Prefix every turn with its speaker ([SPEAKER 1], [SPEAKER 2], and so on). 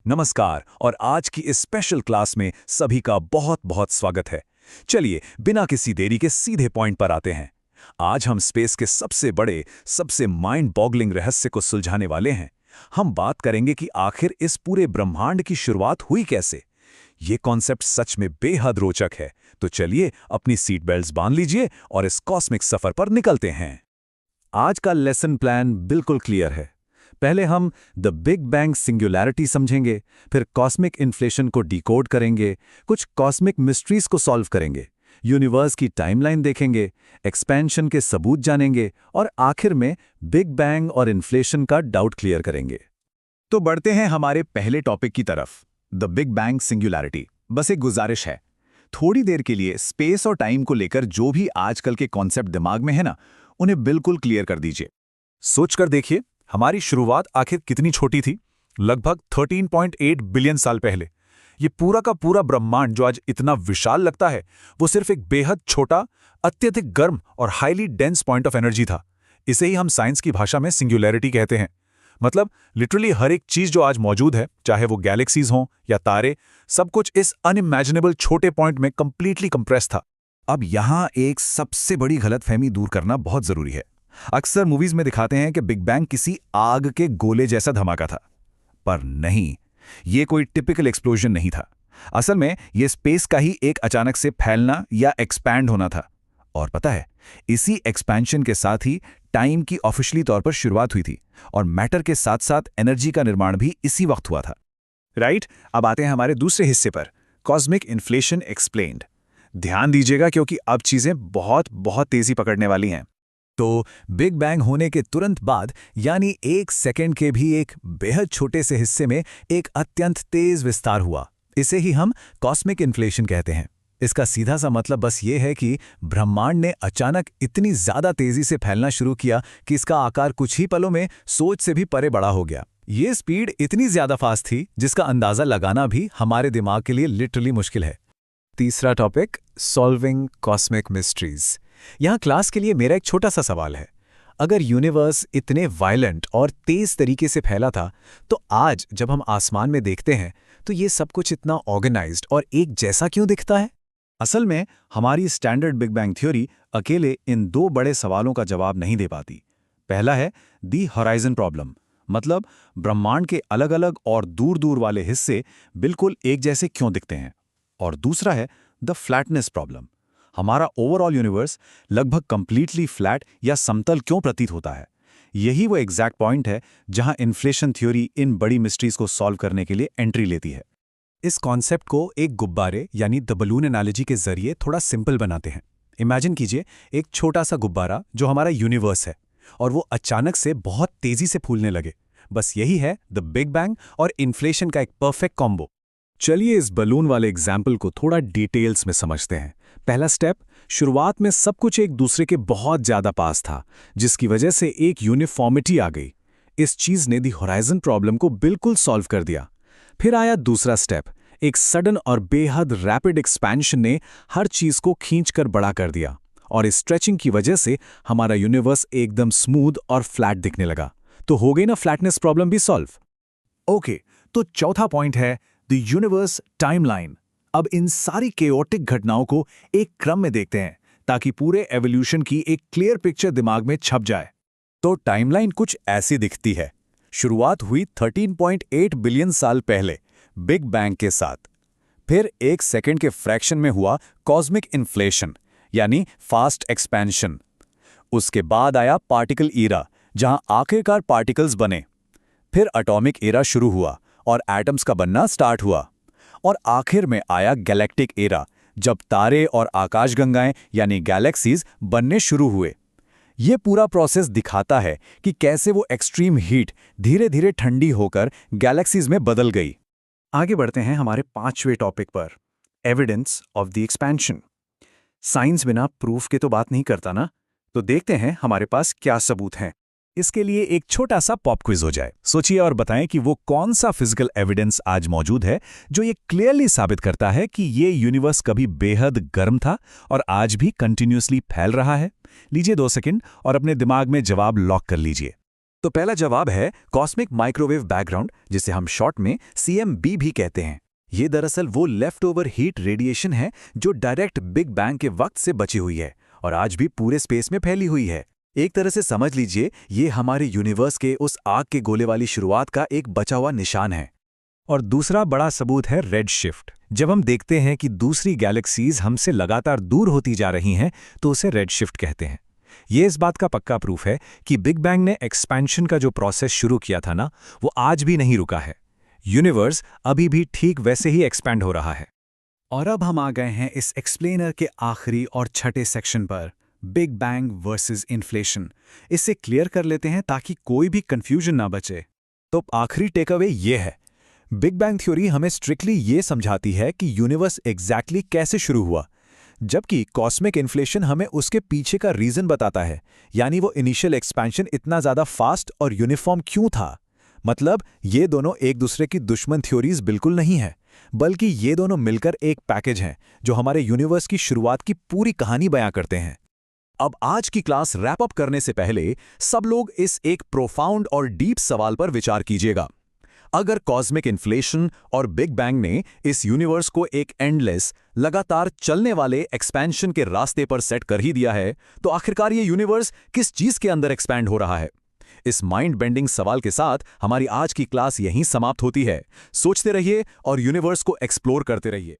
[SPEAKER 1] नमस्कार और आज की इस स्पेशल क्लास में सभी का बहुत बहुत स्वागत है। चलिए बिना किसी देरी के सीधे पॉइंट पर आते हैं। आज हम स्पेस के सबसे बड़े, सबसे माइंड बॉगलिंग रहस्य को सुलझाने वाले हैं। हम बात करेंगे कि आखिर इस पूरे ब्रह्मांड की शुरुआत हुई कैसे। ये कॉन्सेप्ट सच में बेहद रोचक है, तो चलिए अपनी सीट बेल्ट्स बांध लीजिए और इस कॉस्मिक सफर पर निकलते हैं। आज का लेसन प्लान बिल्कुल क्लियर है। पहले हम द बिग बैंग सिंगुलैरिटी समझेंगे, फिर कॉस्मिक इन्फ्लेशन को डिकोड करेंगे, कुछ कॉस्मिक मिस्ट्रीज को सॉल्व करेंगे, यूनिवर्स की टाइमलाइन देखेंगे, एक्सपेंशन के सबूत जानेंगे और आखिर में बिग बैंग और इन्फ्लेशन का डाउट क्लियर करेंगे।
[SPEAKER 2] तो बढ़ते हैं हमारे पहले टॉपिक की तरफ, द बिग बैंग सिंगुलैरिटी। बस एक गुजारिश है, थोड़ी देर के लिए स्पेस और टाइम को लेकर जो भी आजकल के कॉन्सेप्ट दिमाग में है ना, उन्हें बिल्कुल क्लियर कर दीजिए।
[SPEAKER 1] सोचकर देखिए, हमारी शुरुआत आखिर कितनी छोटी थी। लगभग 13.8 बिलियन साल पहले ये पूरा का पूरा ब्रह्मांड जो आज इतना विशाल लगता है, वो सिर्फ एक बेहद छोटा, अत्यधिक गर्म और highly dense point of energy था। इसे ही हम साइंस की भाषा में सिंगुलैरिटी कहते हैं। मतलब लिटरली हर एक चीज जो आज मौजूद है, चाहे वो गैलेक्सीज हों या तारे, सब कुछ इस अनइमेजिनेबल छोटे पॉइंट में कंप्लीटली कंप्रेस था।
[SPEAKER 2] अब यहाँ एक सबसे बड़ी गलतफहमी दूर करना बहुत जरूरी है। अक्सर मूवीज में दिखाते हैं कि बिग बैंग किसी आग के गोले जैसा धमाका था, पर नहीं, ये कोई टिपिकल एक्सप्लोजन नहीं था। असल में ये स्पेस का ही एक अचानक से फैलना या एक्सपैंड होना था। और पता है, इसी एक्सपेंशन के साथ ही टाइम की ऑफिशियली तौर पर शुरुआत हुई थी और मैटर के साथ साथ एनर्जी का निर्माण भी इसी वक्त हुआ था।
[SPEAKER 1] राइट। अब आते हैं हमारे दूसरे हिस्से पर, कॉस्मिक इन्फ्लेशन एक्सप्लेन्ड। ध्यान दीजिएगा क्योंकि अब चीजें बहुत बहुत तेजी पकड़ने वाली हैं। तो बिग बैंग होने के तुरंत बाद, यानी 1 सेकेंड के भी एक बेहद छोटे से हिस्से में एक अत्यंत तेज विस्तार हुआ। इसे ही हम कॉस्मिक इन्फ्लेशन कहते हैं। इसका सीधा सा मतलब बस ये है कि ब्रह्मांड ने अचानक इतनी ज्यादा तेजी से फैलना शुरू किया कि इसका आकार कुछ ही पलों में सोच से भी परे बड़ा हो गया। ये स्पीड इतनी ज्यादा फास्ट थी जिसका अंदाजा लगाना भी हमारे दिमाग के लिए लिटरली मुश्किल है। तीसरा टॉपिक, सॉल्विंग कॉस्मिक मिस्ट्रीज। यहाँ क्लास के लिए मेरा एक छोटा सा सवाल है। अगर यूनिवर्स इतने वायलेंट और तेज तरीके से फैला था, तो आज जब हम आसमान में देखते हैं तो ये सब कुछ इतना ऑर्गेनाइज्ड और एक जैसा क्यों दिखता है?
[SPEAKER 2] असल में हमारी स्टैंडर्ड बिग बैंग थ्योरी अकेले इन 2 बड़े सवालों का जवाब नहीं दे पाती। पहला है दी होराइजन प्रॉब्लम, मतलब ब्रह्मांड के अलग अलग और दूर दूर वाले हिस्से बिल्कुल एक जैसे क्यों दिखते हैं। और दूसरा है द फ्लैटनेस प्रॉब्लम, हमारा ओवरऑल यूनिवर्स लगभग कंप्लीटली फ्लैट या समतल क्यों प्रतीत होता है। यही वो एग्जैक्ट पॉइंट है जहां इन्फ्लेशन थ्योरी इन बड़ी मिस्ट्रीज को सॉल्व करने के लिए एंट्री लेती है।
[SPEAKER 1] इस कॉन्सेप्ट को एक गुब्बारे यानी द बलून एनालॉजी के जरिए थोड़ा सिंपल बनाते हैं। इमेजिन कीजिए एक छोटा सा गुब्बारा जो हमारा यूनिवर्स है, और वो अचानक से बहुत तेजी से फूलने लगे। बस यही है द बिग बैंग और इन्फ्लेशन का एक परफेक्ट कॉम्बो। चलिए इस बलून वाले एग्जाम्पल को थोड़ा डिटेल्स में समझते हैं। पहला स्टेप, शुरुआत में सब कुछ एक दूसरे के बहुत ज्यादा पास था, जिसकी वजह से एक यूनिफॉर्मिटी आ गई। इस चीज ने दी होराइजन प्रॉब्लम को बिल्कुल सॉल्व कर दिया। फिर आया दूसरा स्टेप, एक सडन और बेहद रैपिड एक्सपेंशन ने हर चीज को खींचकर बड़ा कर दिया, और इस स्ट्रेचिंग की वजह से हमारा यूनिवर्स एकदम स्मूथ और फ्लैट दिखने लगा। तो हो गई ना फ्लैटनेस प्रॉब्लम भी सॉल्व।
[SPEAKER 2] ओके, तो चौथा पॉइंट है द यूनिवर्स टाइमलाइन। अब इन सारी केओटिक घटनाओं को एक क्रम में देखते हैं ताकि पूरे एवोल्यूशन की एक क्लियर पिक्चर दिमाग में छप जाए।
[SPEAKER 1] तो टाइमलाइन कुछ ऐसी दिखती है। शुरुआत हुई 13.8 बिलियन साल पहले बिग बैंग के साथ। फिर 1 सेकेंड के फ्रैक्शन में हुआ कॉस्मिक इन्फ्लेशन, यानी फास्ट एक्सपेंशन। उसके बाद आया पार्टिकल ईरा, जहां आखिरकार पार्टिकल्स बने। फिर एटॉमिक एरा शुरू हुआ और एटम्स का बनना स्टार्ट हुआ। और आखिर में आया गैलेक्टिक एरा, जब तारे और आकाशगंगाएं यानी गैलेक्सीज बनने शुरू हुए। ये पूरा प्रोसेस दिखाता है कि कैसे वो एक्सट्रीम हीट धीरे धीरे ठंडी होकर गैलेक्सीज में बदल गई।
[SPEAKER 2] आगे बढ़ते हैं हमारे 5वें टॉपिक पर, evidence of the expansion. Science बिना प्रूफ के तो बात नहीं करता ना, तो देखते हैं हमारे पास क्या सबूत हैं।
[SPEAKER 1] इसके लिए एक छोटा सा पॉप क्विज हो जाए। सोचिए और बताएं कि वो कौन सा फिजिकल एविडेंस आज मौजूद है जो ये क्लियरली साबित करता है कि ये यूनिवर्स कभी बेहद गर्म था और आज भी कंटिन्यूअसली फैल रहा है। लीजिए 2 सेकंड और अपने दिमाग में जवाब लॉक कर लीजिए। तो पहला जवाब है कॉस्मिक माइक्रोवेव बैकग्राउंड, जिसे हम शॉर्ट में CMB भी कहते हैं। ये दरअसल वो लेफ्ट ओवर हीट रेडिएशन है जो डायरेक्ट बिग बैंग के वक्त से बची हुई है और आज भी पूरे स्पेस में फैली हुई है। एक तरह से समझ लीजिए ये हमारे यूनिवर्स के उस आग के गोले वाली शुरुआत का एक बचा हुआ निशान है। और दूसरा बड़ा सबूत है रेड शिफ्ट। जब हम देखते हैं कि दूसरी गैलेक्सीज हमसे लगातार दूर होती जा रही हैं तो उसे रेड शिफ्ट कहते हैं। ये इस बात का पक्का प्रूफ है कि बिग बैंग ने एक्सपेंशन का जो प्रोसेस शुरू किया था ना, वो आज भी नहीं रुका है। यूनिवर्स अभी भी ठीक वैसे ही एक्सपैंड हो रहा है। और अब हम आ गए हैं इस एक्सप्लेनर के आखिरी और छठे सेक्शन पर, बिग बैंग वर्सेस इन्फ्लेशन। इसे क्लियर कर लेते हैं ताकि कोई भी कंफ्यूजन ना बचे। तो आखिरी टेकअवे ये है, बिग बैंग थ्योरी हमें स्ट्रिक्टली ये समझाती है कि यूनिवर्स एग्जैक्टली कैसे शुरू हुआ, जबकि कॉस्मिक इन्फ्लेशन हमें उसके पीछे का रीजन बताता है, यानी वो इनिशियल एक्सपेंशन इतना ज़्यादा फास्ट और यूनिफॉर्म क्यों था। मतलब ये दोनों एक दूसरे की दुश्मन थ्योरीज बिल्कुल नहीं है, बल्कि ये दोनों मिलकर एक पैकेज हैं जो हमारे यूनिवर्स की शुरुआत की पूरी कहानी बयां करते हैं। अब आज की क्लास रैप अप करने से पहले सब लोग इस एक प्रोफाउंड और डीप सवाल पर विचार कीजिएगा। अगर कॉस्मिक इन्फ्लेशन और बिग बैंग ने इस यूनिवर्स को एक एंडलेस, लगातार चलने वाले एक्सपेंशन के रास्ते पर सेट कर ही दिया है, तो आखिरकार ये यूनिवर्स किस चीज के अंदर एक्सपैंड हो रहा है? इस माइंड बेंडिंग सवाल के साथ हमारी आज की क्लास यहीं समाप्त होती है। सोचते रहिए और यूनिवर्स को एक्सप्लोर करते रहिए।